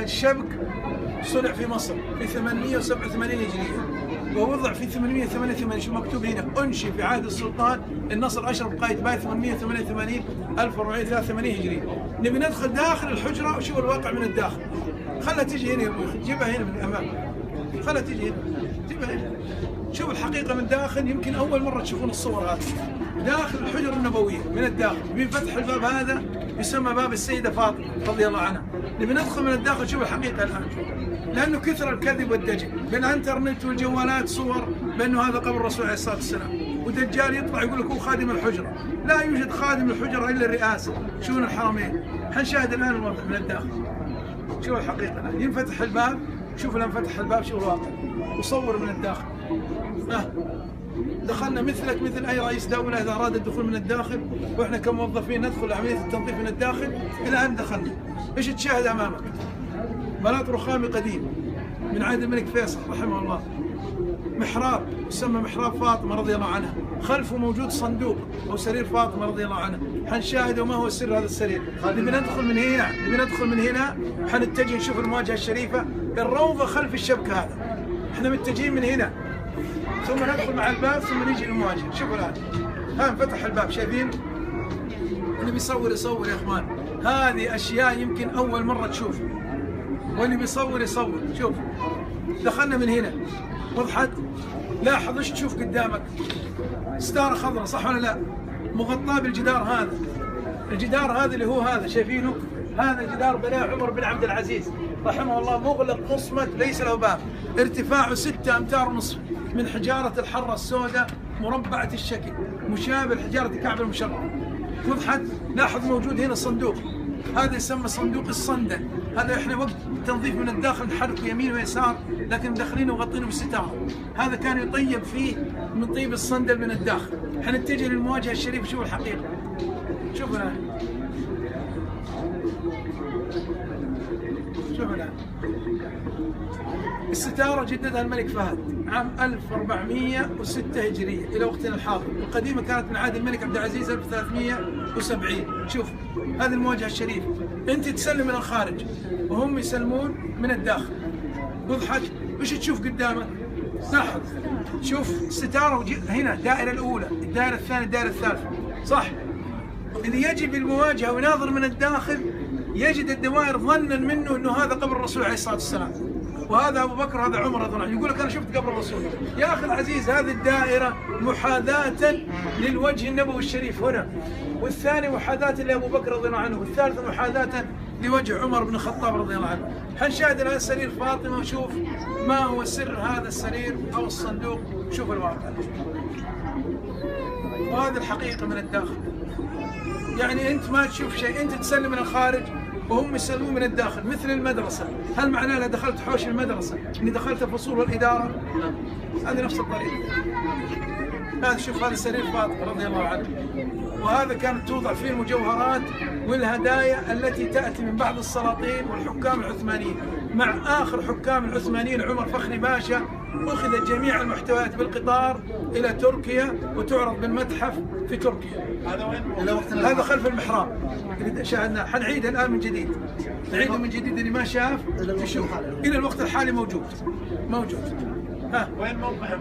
الشبك صنع في مصر في 887 هجرية ووضع في 888. شو مكتوب هنا؟ أنشئ في عهد السلطان النصر أشرف قايتباي 888 1483 هجرية. نبي ندخل داخل الحجرة وشوف الواقع من الداخل. خلها تجي هنا يا ابوي، جيبها هنا من الأمام، خلها تجي هنا، جيبها هنا. شوف الحقيقة من داخل. يمكن أول مرة تشوفون الصور هذه داخل الحجرة النبوية من الداخل. بفتح الباب هذا يسمى باب السيدة فاطمة رضي الله عنها. نبي ندخل من الداخل شوف الحقيقة الآن، لأنه كثر الكذب والدجل بالإنترنت والجوالات صور بأنه هذا قبر الرسول عليه الصلاة والسلام، ودجال يطلع يقول لك هو خادم الحجرة. لا يوجد خادم الحجرة إلا الرئاسة شؤون الحرمين. حنشاهد الآن الوضع من الداخل. شوف الحقيقة الآن ينفتح الباب، شوف لما فتح الباب شوف الواقع وصور من الداخل. دخلنا مثلك مثل أي رئيس دولة إذا أراد الدخول من الداخل، وإحنا كموظفين ندخل عملية التنظيف من الداخل. إلى أن دخلنا إيش تشاهد أمامك؟ بلاط رخامي قديم من عهد الملك فيصل رحمه الله، محراب يسمى محراب فاطمة رضي الله عنها، خلفه موجود صندوق أو سرير فاطمة رضي الله عنها. حنشاهد وما هو سر هذا السرير. نبي ندخل من هنا، نبي ندخل من هنا، حنتجه نشوف المواجهة الشريفة، الروضة خلف الشبكة هذا. احنا متجهين من هنا ثم ندخل مع الباب ثم نيجي للمواجهة. شوفوا الآن ها انفتح الباب، شايفين؟ اللي بيصور يصور يا اخوان. هذه أشياء يمكن أول مرة تشوفها، واللي بيصور يصور. شوف دخلنا من هنا، وضحت؟ لاحظ ايش تشوف قدامك؟ ستارة خضراء صح ولا لا؟ مغطاة بالجدار هذا. الجدار هذا اللي هو هذا شايفينه؟ هذا جدار بناه عمر بن عبد العزيز رحمه الله، مغلق مصمت ليس له باب، ارتفاعه 6 أمتار ونصف من حجارة الحرة السوداء مربعة الشكل مشابه لحجارة كعب المشرف. وضحت؟ لاحظ موجود هنا صندوق، هذا يسمى صندوق الصندل. هذا احنا وقت تنظيف من الداخل نحركه يمين ويسار، لكن مدخلينه وغطينه بالستاره. هذا كان يطيب فيه من طيب الصندل من الداخل. حنتجه للمواجهه الشريفه. شوف الحقيقه، شوف الان، شوف الان الستاره جددها الملك فهد عام 1406 هجريه الى وقتنا الحاضر. القديمه كانت من عهد الملك عبد العزيز 1370. شوف هذه المواجهه الشريفه، انت تسلم من الخارج وهم يسلمون من الداخل. وضحت؟ ايش تشوف قدامك؟ لاحظ، شوف ستاره هنا، الدائره الاولى، الدائره الثانيه، الدائره الثالثه، صح؟ اللي يجي بالمواجهه ويناظر من الداخل يجد الدوائر ظنا منه انه هذا قبر الرسول عليه الصلاه والسلام، وهذا ابو بكر، هذا عمر رضي الله عنه. يقول لك انا شفت قبر الرسول. يا اخي العزيز هذه الدائره محاذاه للوجه النبوي الشريف هنا، والثاني محاذاه لابو بكر رضي الله عنه، والثالثه محاذاه لوجه عمر بن الخطاب رضي الله عنه. حنشاهد الان سرير فاطمه وشوف ما هو سر هذا السرير او الصندوق. شوف الواقع، وهذه الحقيقه من الداخل. يعني انت ما تشوف شيء، انت تسلم من الخارج وهم يسلمون من الداخل مثل المدرسة. هل معناه لو دخلت حوش المدرسة اني دخلت الفصول والإدارة؟ هذه نفس الطريقة. هذا شوف هذا سرير فاطمة رضي الله عنه، وهذا كانت توضع فيه المجوهرات والهدايا التي تأتي من بعض السلاطين والحكام العثمانيين. مع آخر حكام العثمانيين عمر فخري باشا أخذت جميع المحتويات بالقطار إلى تركيا وتعرض بالمتحف في تركيا. هذا خلف المحراب اللي شاهدناه. حنعيد الآن من جديد، نعيده من جديد اللي ما شاف يشوف. إلى الوقت الحالي موجود. ها وين موقع